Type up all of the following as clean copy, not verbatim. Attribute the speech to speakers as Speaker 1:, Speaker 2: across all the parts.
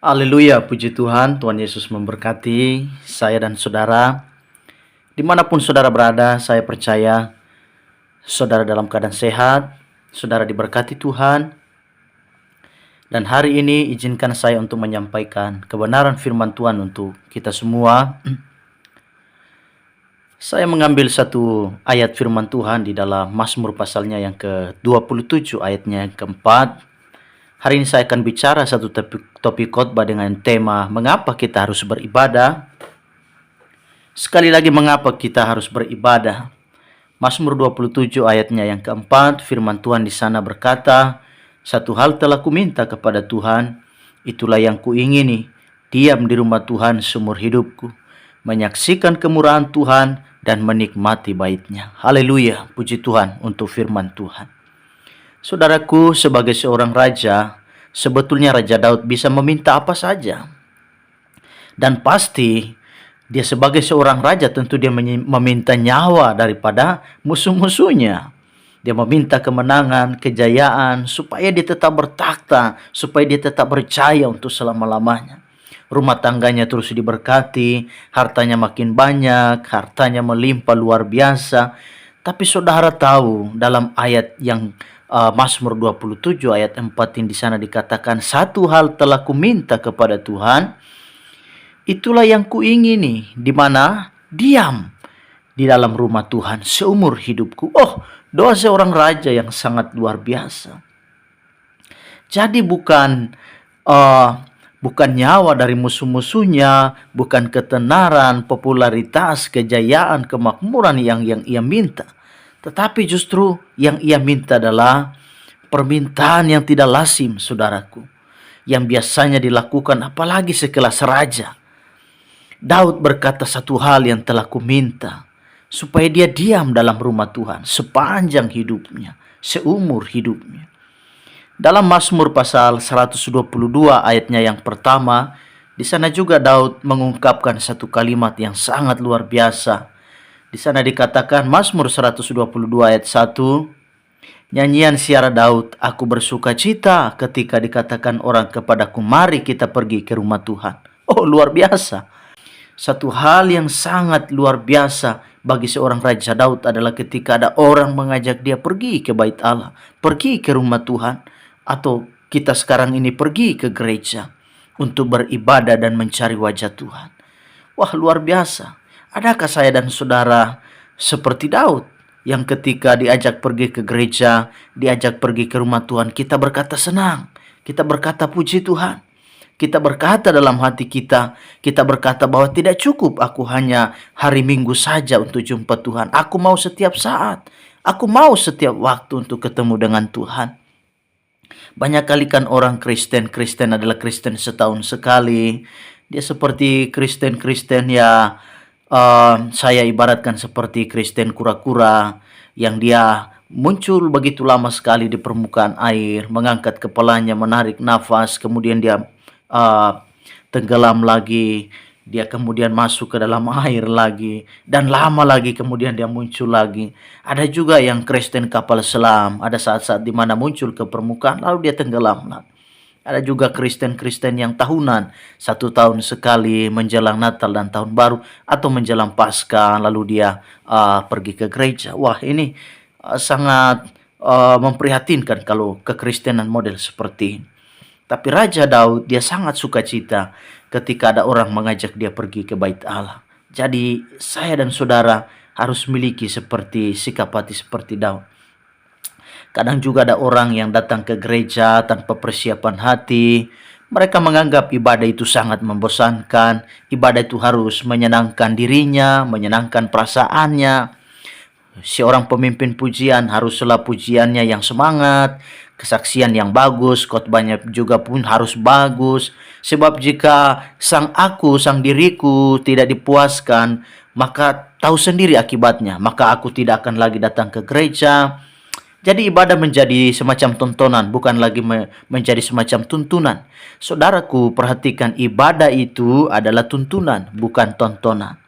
Speaker 1: Haleluya, puji Tuhan, Tuhan Yesus memberkati saya dan saudara. Dimanapun saudara berada, saya percaya saudara dalam keadaan sehat, saudara diberkati Tuhan. Dan hari ini izinkan saya untuk menyampaikan kebenaran firman Tuhan untuk kita semua. Saya mengambil satu ayat firman Tuhan di dalam Mazmur pasalnya yang ke-27 ayatnya yang keempat. Hari ini saya akan bicara satu topik khotbah dengan tema mengapa kita harus beribadah. Sekali lagi, mengapa kita harus beribadah. Mazmur 27 ayatnya yang keempat, firman Tuhan di sana berkata, "Satu hal telah kuminta kepada Tuhan, itulah yang kuingini, diam di rumah Tuhan seumur hidupku, menyaksikan kemurahan Tuhan dan menikmati bait-Nya." Haleluya, puji Tuhan untuk firman Tuhan. Saudaraku, sebagai seorang raja, sebetulnya Raja Daud bisa meminta apa saja. Dan pasti dia sebagai seorang raja tentu dia meminta nyawa daripada musuh-musuhnya. Dia meminta kemenangan, kejayaan, supaya dia tetap bertakhta, supaya dia tetap berjaya untuk selama-lamanya. Rumah tangganya terus diberkati, hartanya makin banyak, hartanya melimpah luar biasa. Tapi saudara tahu dalam ayat yang Mazmur 27 ayat 4 yang di sana dikatakan, "Satu hal telah kuminta kepada Tuhan, itulah yang kuingini, di mana diam di dalam rumah Tuhan seumur hidupku." Oh, doa seorang raja yang sangat luar biasa. Jadi bukan nyawa dari musuh-musuhnya, bukan ketenaran, popularitas, kejayaan, kemakmuran yang ia minta. Tetapi justru yang ia minta adalah permintaan yang tidak lazim, saudaraku. Yang biasanya dilakukan apalagi sekelas raja. Daud berkata, "Satu hal yang telah kuminta, supaya dia diam dalam rumah Tuhan sepanjang hidupnya, seumur hidupnya." Dalam Mazmur pasal 122 ayatnya yang pertama, di sana juga Daud mengungkapkan satu kalimat yang sangat luar biasa. Di sana dikatakan, Mazmur 122 ayat 1, "Nyanyian siara Daud, aku bersuka cita ketika dikatakan orang kepadaku, mari kita pergi ke rumah Tuhan." Oh, luar biasa. Satu hal yang sangat luar biasa bagi seorang Raja Daud adalah ketika ada orang mengajak dia pergi ke bait Allah, pergi ke rumah Tuhan, atau kita sekarang ini pergi ke gereja untuk beribadah dan mencari wajah Tuhan. Wah, luar biasa. Adakah saya dan saudara seperti Daud yang ketika diajak pergi ke gereja, diajak pergi ke rumah Tuhan, kita berkata senang, kita berkata puji Tuhan, kita berkata dalam hati kita berkata bahwa tidak cukup aku hanya hari Minggu saja untuk jumpa Tuhan. Aku mau setiap saat, aku mau setiap waktu untuk ketemu dengan Tuhan. Banyak kali kan orang Kristen adalah Kristen setahun sekali. Dia seperti Kristen ya, saya ibaratkan seperti Kristen kura-kura yang dia muncul begitu lama sekali di permukaan air, mengangkat kepalanya, menarik nafas, kemudian dia tenggelam lagi, dia kemudian masuk ke dalam air lagi, dan lama lagi kemudian dia muncul lagi. Ada juga yang Kristen kapal selam, ada saat-saat di mana muncul ke permukaan lalu dia tenggelam lagi. Ada juga Kristen yang tahunan, 1 tahun sekali menjelang Natal dan Tahun Baru, atau menjelang Paskah lalu dia pergi ke gereja. Wah, ini sangat memprihatinkan kalau kekristenan model seperti ini. Tapi Raja Daud dia sangat sukacita ketika ada orang mengajak dia pergi ke bait Allah. Jadi saya dan saudara harus miliki sikap hati seperti Daud. Kadang juga ada orang yang datang ke gereja tanpa persiapan hati. Mereka menganggap ibadah itu sangat membosankan. Ibadah itu harus menyenangkan dirinya, menyenangkan perasaannya. Seorang pemimpin pujian haruslah pujiannya yang semangat, kesaksian yang bagus, khotbahnya juga pun harus bagus. Sebab jika sang diriku tidak dipuaskan, maka tahu sendiri akibatnya. Maka aku tidak akan lagi datang ke gereja. Jadi ibadah menjadi semacam tontonan, bukan lagi menjadi semacam tuntunan. Saudaraku, perhatikan, ibadah itu adalah tuntunan, bukan tontonan.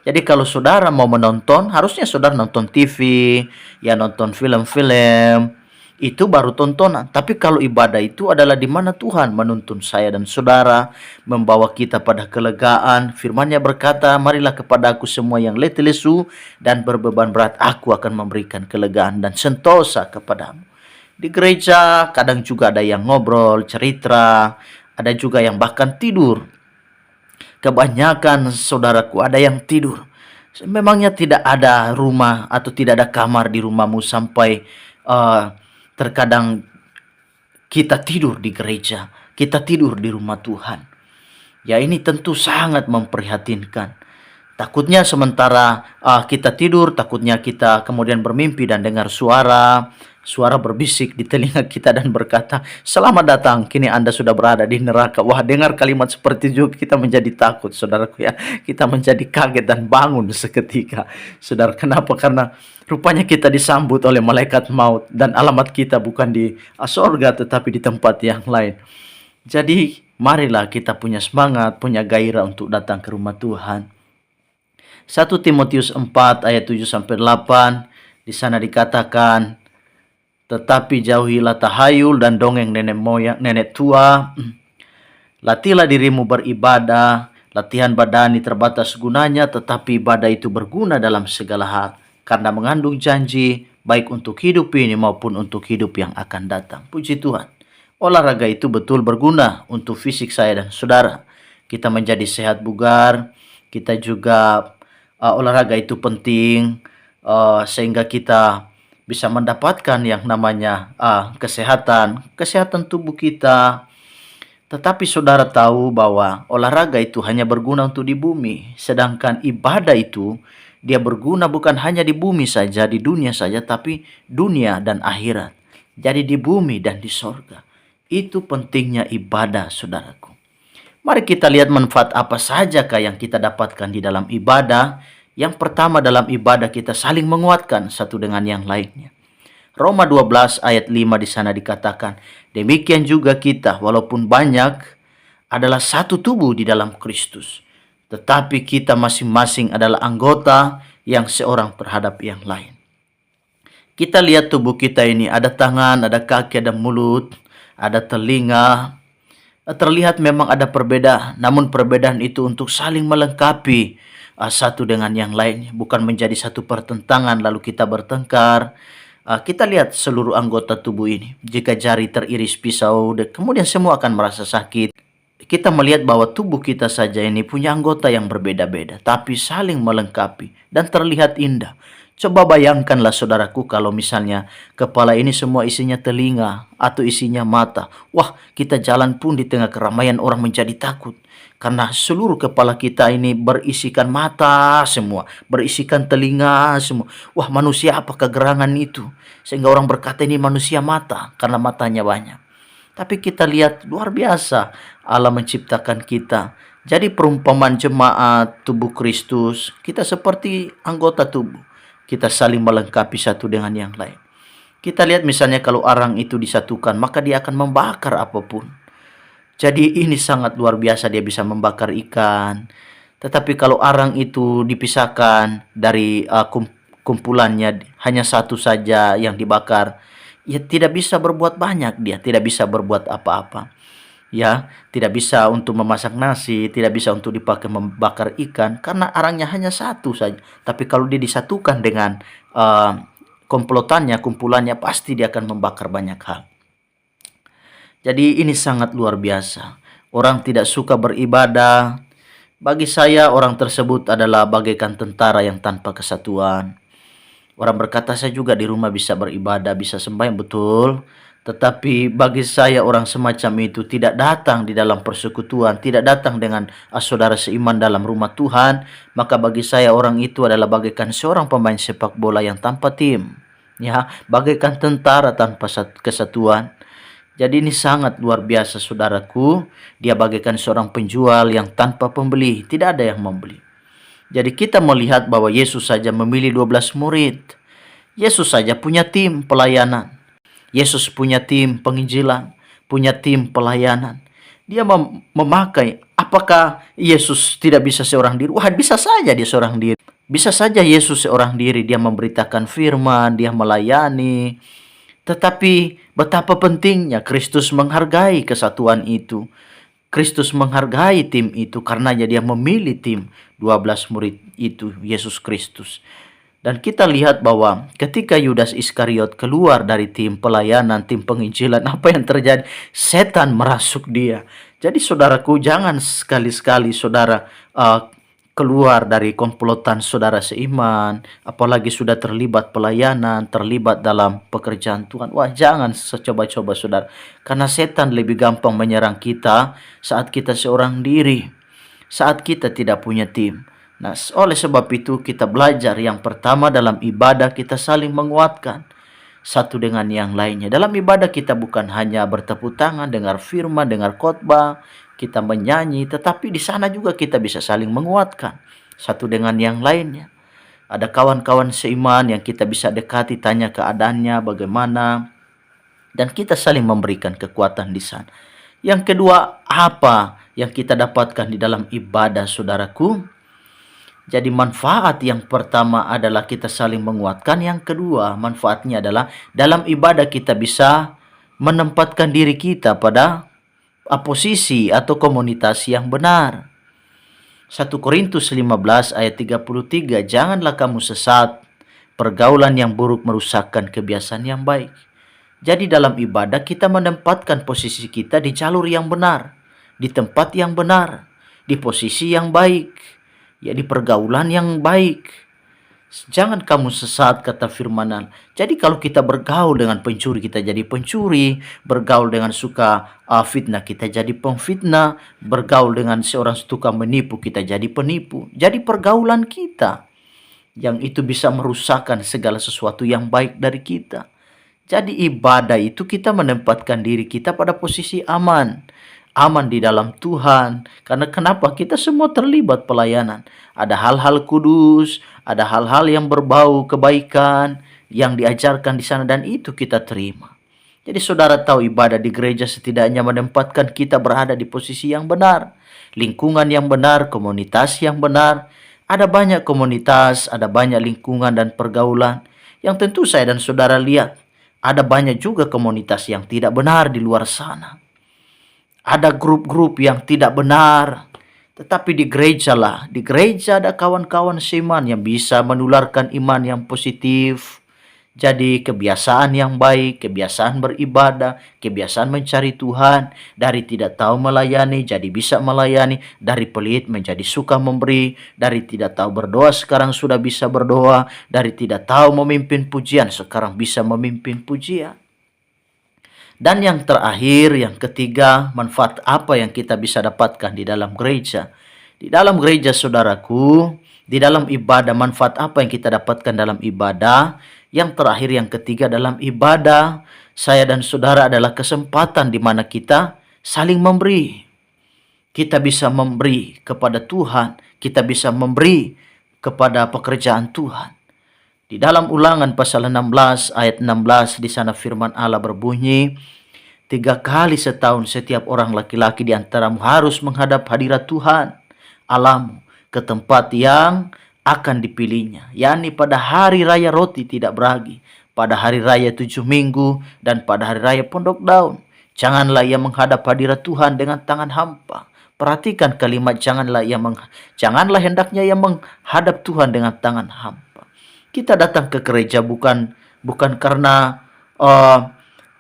Speaker 1: Jadi kalau saudara mau menonton, harusnya saudara nonton TV, ya nonton film-film, itu baru tontonan. Tapi kalau ibadah itu adalah di mana Tuhan menuntun saya dan saudara, membawa kita pada kelegaan. Firman-Nya berkata, marilah kepada aku semua yang letih lesu dan berbeban berat, aku akan memberikan kelegaan dan sentosa kepadamu. Di gereja kadang juga ada yang ngobrol, cerita, ada juga yang bahkan tidur. Kebanyakan saudaraku ada yang tidur. Memangnya tidak ada rumah atau tidak ada kamar di rumahmu sampai terkadang kita tidur di gereja, kita tidur di rumah Tuhan. Ya, ini tentu sangat memprihatinkan. Takutnya sementara kita tidur, takutnya kita kemudian bermimpi dan dengar suara berbisik di telinga kita dan berkata, selamat datang, kini Anda sudah berada di neraka. Wah, dengar kalimat seperti itu kita menjadi takut, saudaraku ya. Kita menjadi kaget dan bangun seketika. Saudara, kenapa? Karena rupanya kita disambut oleh malaikat maut dan alamat kita bukan di sorga tetapi di tempat yang lain. Jadi, marilah kita punya semangat, punya gairah untuk datang ke rumah Tuhan. 1 Timotius 4 ayat 7 sampai 8, di sana dikatakan, tetapi jauhilah tahayul dan dongeng nenek moyang, nenek tua. Latihlah dirimu beribadah. Latihan badani terbatas gunanya, tetapi ibadah itu berguna dalam segala hal, karena mengandung janji baik untuk hidup ini maupun untuk hidup yang akan datang. Puji Tuhan. Olahraga itu betul berguna untuk fisik saya dan saudara. Kita menjadi sehat bugar. Kita juga olahraga itu penting sehingga kita bisa mendapatkan yang namanya kesehatan tubuh kita. Tetapi saudara tahu bahwa olahraga itu hanya berguna untuk di bumi, sedangkan ibadah itu dia berguna bukan hanya di bumi saja, di dunia saja, tapi dunia dan akhirat. Jadi di bumi dan di sorga. Itu pentingnya ibadah, saudaraku. Mari kita lihat manfaat apa sajakah yang kita dapatkan di dalam ibadah. Yang pertama, dalam ibadah kita saling menguatkan satu dengan yang lainnya. Roma 12 ayat 5 di sana dikatakan, demikian juga kita walaupun banyak adalah satu tubuh di dalam Kristus. Tetapi kita masing-masing adalah anggota yang seorang terhadap yang lain. Kita lihat tubuh kita ini, ada tangan, ada kaki, ada mulut, ada telinga. Terlihat memang ada perbedaan, namun perbedaan itu untuk saling melengkapi satu dengan yang lain, bukan menjadi satu pertentangan lalu kita bertengkar. Kita lihat seluruh anggota tubuh ini. Jika jari teriris pisau, kemudian semua akan merasa sakit. Kita melihat bahwa tubuh kita saja ini punya anggota yang berbeda-beda, tapi saling melengkapi dan terlihat indah. Coba bayangkanlah saudaraku kalau misalnya kepala ini semua isinya telinga atau isinya mata. Wah, kita jalan pun di tengah keramaian orang menjadi takut. Karena seluruh kepala kita ini berisikan mata semua, berisikan telinga semua. Wah, manusia apakah gerangan itu? Sehingga orang berkata ini manusia mata karena matanya banyak. Tapi kita lihat luar biasa Allah menciptakan kita. Jadi perumpamaan jemaat tubuh Kristus, kita seperti anggota tubuh. Kita saling melengkapi satu dengan yang lain. Kita lihat misalnya kalau arang itu disatukan, maka dia akan membakar apapun. Jadi ini sangat luar biasa, dia bisa membakar ikan. Tetapi kalau arang itu dipisahkan dari kumpulannya, hanya satu saja yang dibakar, ya tidak bisa berbuat banyak, dia tidak bisa berbuat apa-apa. Ya, tidak bisa untuk memasak nasi, tidak bisa untuk dipakai membakar ikan, karena arangnya hanya satu saja. Tapi kalau dia disatukan dengan kumpulannya, pasti dia akan membakar banyak hal. Jadi ini sangat luar biasa. Orang tidak suka beribadah. Bagi saya orang tersebut adalah bagaikan tentara yang tanpa kesatuan. Orang berkata, saya juga di rumah bisa beribadah, bisa sembahyang, betul. Tetapi bagi saya orang semacam itu tidak datang di dalam persekutuan, tidak datang dengan saudara seiman dalam rumah Tuhan, maka bagi saya orang itu adalah bagaikan seorang pemain sepak bola yang tanpa tim, ya, bagaikan tentara tanpa kesatuan. Jadi ini sangat luar biasa saudaraku, dia bagaikan seorang penjual yang tanpa pembeli, tidak ada yang membeli. Jadi kita melihat bahwa Yesus saja memilih 12 murid. Yesus saja punya tim pelayanan. Yesus punya tim penginjilan, punya tim pelayanan. Dia memakai, apakah Yesus tidak bisa seorang diri? Wah, bisa saja dia seorang diri. Bisa saja Yesus seorang diri, dia memberitakan firman, dia melayani. Tetapi betapa pentingnya Kristus menghargai kesatuan itu. Kristus menghargai tim itu karena dia memilih tim 12 murid itu, Yesus Kristus. Dan kita lihat bahwa ketika Yudas Iskariot keluar dari tim pelayanan, tim penginjilan, apa yang terjadi? Setan merasuk dia. Jadi saudaraku, jangan sekali-sekali saudara keluar dari komplotan saudara seiman, apalagi sudah terlibat pelayanan, terlibat dalam pekerjaan Tuhan. Wah, jangan coba-coba saudara, karena setan lebih gampang menyerang kita saat kita seorang diri, saat kita tidak punya tim. Nah, oleh sebab itu kita belajar yang pertama dalam ibadah kita saling menguatkan satu dengan yang lainnya. Dalam ibadah kita bukan hanya bertepuk tangan, dengar firman, dengar khotbah, kita menyanyi, tetapi di sana juga kita bisa saling menguatkan satu dengan yang lainnya. Ada kawan-kawan seiman yang kita bisa dekati, tanya keadaannya bagaimana, dan kita saling memberikan kekuatan di sana. Yang kedua, apa yang kita dapatkan di dalam ibadah, saudaraku? Jadi manfaat yang pertama adalah kita saling menguatkan. Yang kedua, manfaatnya adalah dalam ibadah kita bisa menempatkan diri kita pada posisi atau komunitas yang benar. 1 Korintus 15 ayat 33, janganlah kamu sesat, pergaulan yang buruk merusakkan kebiasaan yang baik. Jadi dalam ibadah kita menempatkan posisi kita di jalur yang benar, di tempat yang benar, di posisi yang baik, ya di pergaulan yang baik. Jangan kamu sesat, kata firman. Jadi kalau kita bergaul dengan pencuri, kita jadi pencuri. Bergaul dengan suka fitnah, kita jadi pemfitnah. Bergaul dengan seorang suka menipu, kita jadi penipu. Jadi pergaulan kita yang itu bisa merusakkan segala sesuatu yang baik dari kita. Jadi ibadah itu kita menempatkan diri kita pada posisi aman. Aman di dalam Tuhan. Karena kenapa? Kita semua terlibat pelayanan. Ada hal-hal kudus, ada hal-hal yang berbau kebaikan yang diajarkan di sana, dan itu kita terima. Jadi saudara tahu, ibadah di gereja setidaknya menempatkan kita berada di posisi yang benar, lingkungan yang benar, komunitas yang benar. Ada banyak komunitas, ada banyak lingkungan dan pergaulan yang tentu saya dan saudara lihat. Ada banyak juga komunitas yang tidak benar di luar sana. Ada grup-grup yang tidak benar. Tetapi di gereja lah, di gereja ada kawan-kawan seiman yang bisa menularkan iman yang positif. Jadi kebiasaan yang baik, kebiasaan beribadah, kebiasaan mencari Tuhan. Dari tidak tahu melayani jadi bisa melayani. Dari pelit menjadi suka memberi. Dari tidak tahu berdoa sekarang sudah bisa berdoa. Dari tidak tahu memimpin pujian sekarang bisa memimpin pujian. Dan yang terakhir, yang ketiga, manfaat apa yang kita bisa dapatkan di dalam gereja? Di dalam gereja, saudaraku, di dalam ibadah, manfaat apa yang kita dapatkan dalam ibadah? Yang terakhir, yang ketiga, dalam ibadah, saya dan saudara adalah kesempatan di mana kita saling memberi. Kita bisa memberi kepada Tuhan, kita bisa memberi kepada pekerjaan Tuhan. Di dalam Ulangan pasal 16 ayat 16, di sana firman Allah berbunyi, 3 kali setahun setiap orang laki-laki di antaramu harus menghadap hadirat Tuhan Allahmu ke tempat yang akan dipilihnya, yakni pada hari raya roti tidak beragi, pada hari raya 7 minggu, dan pada hari raya pondok daun. Janganlah ia menghadap hadirat Tuhan dengan tangan hampa. Perhatikan kalimat janganlah hendaknya ia menghadap Tuhan dengan tangan hampa. Kita datang ke gereja bukan karena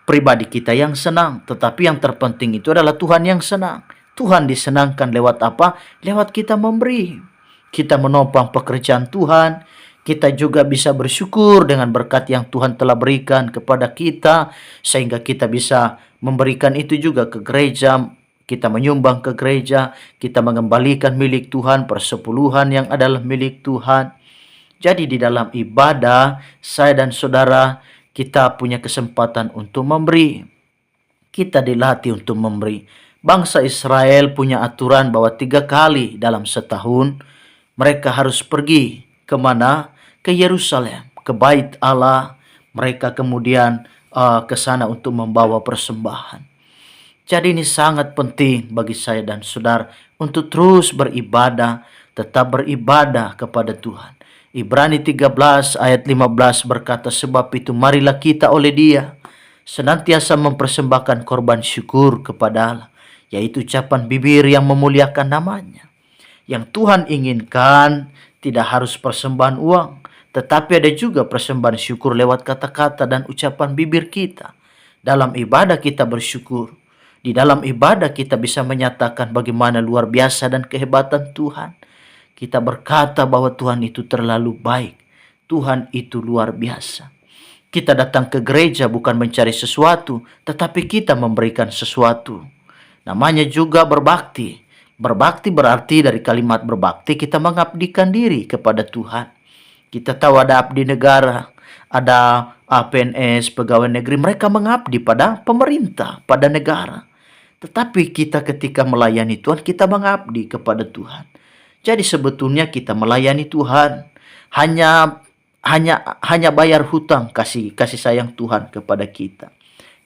Speaker 1: pribadi kita yang senang, tetapi yang terpenting itu adalah Tuhan yang senang. Tuhan disenangkan lewat apa? Lewat kita memberi. Kita menopang pekerjaan Tuhan. Kita juga bisa bersyukur dengan berkat yang Tuhan telah berikan kepada kita, sehingga kita bisa memberikan itu juga ke gereja. Kita menyumbang ke gereja, kita mengembalikan milik Tuhan, persepuluhan yang adalah milik Tuhan. Jadi di dalam ibadah, saya dan saudara, kita punya kesempatan untuk memberi. Kita dilatih untuk memberi. Bangsa Israel punya aturan bahwa 3 kali dalam setahun mereka harus pergi kemana? Ke Yerusalem, ke bait Allah. Mereka kemudian ke sana untuk membawa persembahan. Jadi ini sangat penting bagi saya dan saudara untuk terus beribadah, tetap beribadah kepada Tuhan. Ibrani 13 ayat 15 berkata, sebab itu marilah kita oleh Dia senantiasa mempersembahkan korban syukur kepada Allah, yaitu ucapan bibir yang memuliakan namanya. Yang Tuhan inginkan tidak harus persembahan uang, tetapi ada juga persembahan syukur lewat kata-kata dan ucapan bibir kita. Dalam ibadah kita bersyukur. Di dalam ibadah kita bisa menyatakan bagaimana luar biasa dan kehebatan Tuhan. Kita berkata bahwa Tuhan itu terlalu baik. Tuhan itu luar biasa. Kita datang ke gereja bukan mencari sesuatu, tetapi kita memberikan sesuatu. Namanya juga berbakti. Berbakti berarti dari kalimat berbakti kita mengabdikan diri kepada Tuhan. Kita tahu ada abdi negara, ada PNS, pegawai negeri, mereka mengabdi pada pemerintah, pada negara. Tetapi kita ketika melayani Tuhan, kita mengabdi kepada Tuhan. Jadi sebetulnya kita melayani Tuhan hanya bayar hutang kasih sayang Tuhan kepada kita.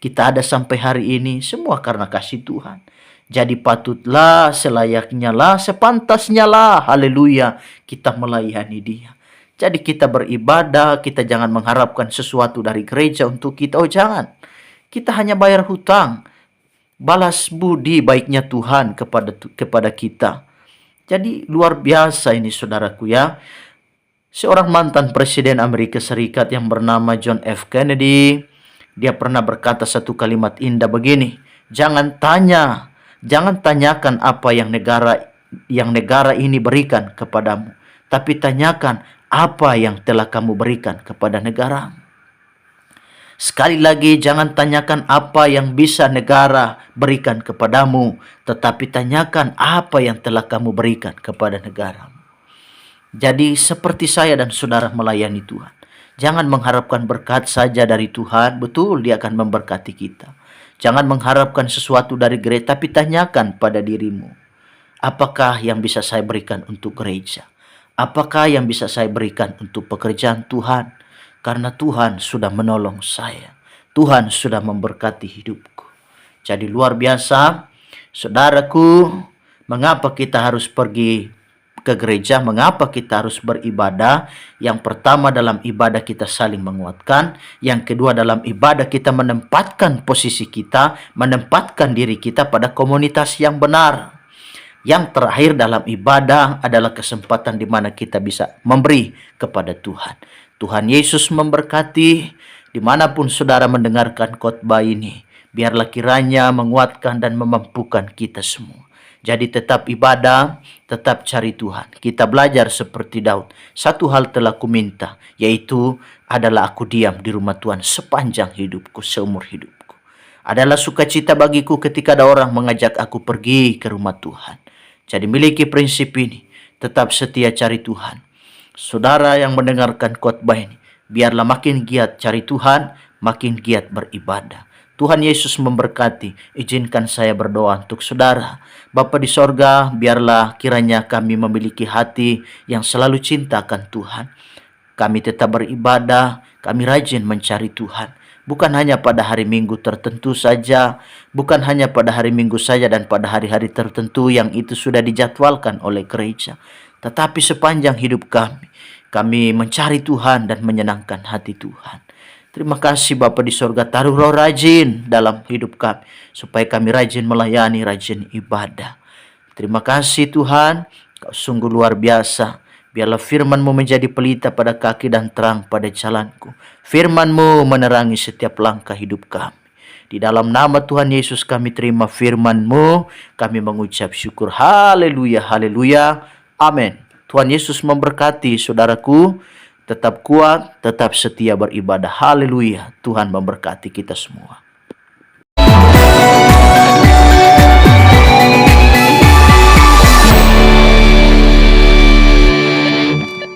Speaker 1: Kita ada sampai hari ini semua karena kasih Tuhan. Jadi patutlah, selayaknya lah, sepantasnya lah, haleluya, kita melayani Dia. Jadi kita beribadah, kita jangan mengharapkan sesuatu dari gereja untuk kita. Oh jangan, kita hanya bayar hutang, balas budi baiknya Tuhan kepada kita. Jadi luar biasa ini saudaraku ya. Seorang mantan Presiden Amerika Serikat yang bernama John F. Kennedy, dia pernah berkata satu kalimat indah begini, jangan tanyakan apa yang negara ini berikan kepadamu, tapi tanyakan apa yang telah kamu berikan kepada negara. Sekali lagi, jangan tanyakan apa yang bisa negara berikan kepadamu, tetapi tanyakan apa yang telah kamu berikan kepada negara. Jadi seperti saya dan saudara melayani Tuhan, jangan mengharapkan berkat saja dari Tuhan. Betul, Dia akan memberkati kita. Jangan mengharapkan sesuatu dari gereja, tapi tanyakan pada dirimu, apakah yang bisa saya berikan untuk gereja? Apakah yang bisa saya berikan untuk pekerjaan Tuhan? Karena Tuhan sudah menolong saya. Tuhan sudah memberkati hidupku. Jadi luar biasa, saudaraku, mengapa kita harus pergi ke gereja, mengapa kita harus beribadah? Yang pertama, dalam ibadah kita saling menguatkan. Yang kedua, dalam ibadah kita menempatkan posisi kita, menempatkan diri kita pada komunitas yang benar. Yang terakhir, dalam ibadah adalah kesempatan di mana kita bisa memberi kepada Tuhan. Tuhan Yesus memberkati dimanapun saudara mendengarkan khotbah ini. Biarlah kiranya menguatkan dan memampukan kita semua. Jadi tetap ibadah, tetap cari Tuhan. Kita belajar seperti Daud. Satu hal telah kuminta, yaitu adalah aku diam di rumah Tuhan sepanjang hidupku, seumur hidupku. Adalah sukacita bagiku ketika ada orang mengajak aku pergi ke rumah Tuhan. Jadi miliki prinsip ini, tetap setia cari Tuhan. Saudara yang mendengarkan khotbah ini, biarlah makin giat cari Tuhan, makin giat beribadah. Tuhan Yesus memberkati. Izinkan saya berdoa untuk saudara. Bapa di sorga, biarlah kiranya kami memiliki hati yang selalu cintakan Tuhan. Kami tetap beribadah, kami rajin mencari Tuhan. Bukan hanya pada hari Minggu tertentu saja, bukan hanya pada hari Minggu saja dan pada hari-hari tertentu yang itu sudah dijadwalkan oleh gereja. Tetapi sepanjang hidup kami mencari Tuhan dan menyenangkan hati Tuhan. Terima kasih Bapa di sorga, taruh roh rajin dalam hidup kami, supaya kami rajin melayani, rajin ibadah. Terima kasih Tuhan, Kau sungguh luar biasa. Biarlah firman-Mu menjadi pelita pada kaki dan terang pada jalanku. Firman-Mu menerangi setiap langkah hidup kami. Di dalam nama Tuhan Yesus kami terima firman-Mu, kami mengucap syukur. Haleluya, haleluya, amin. Tuhan Yesus memberkati saudaraku. Tetap kuat, tetap setia beribadah. Haleluya. Tuhan memberkati kita semua.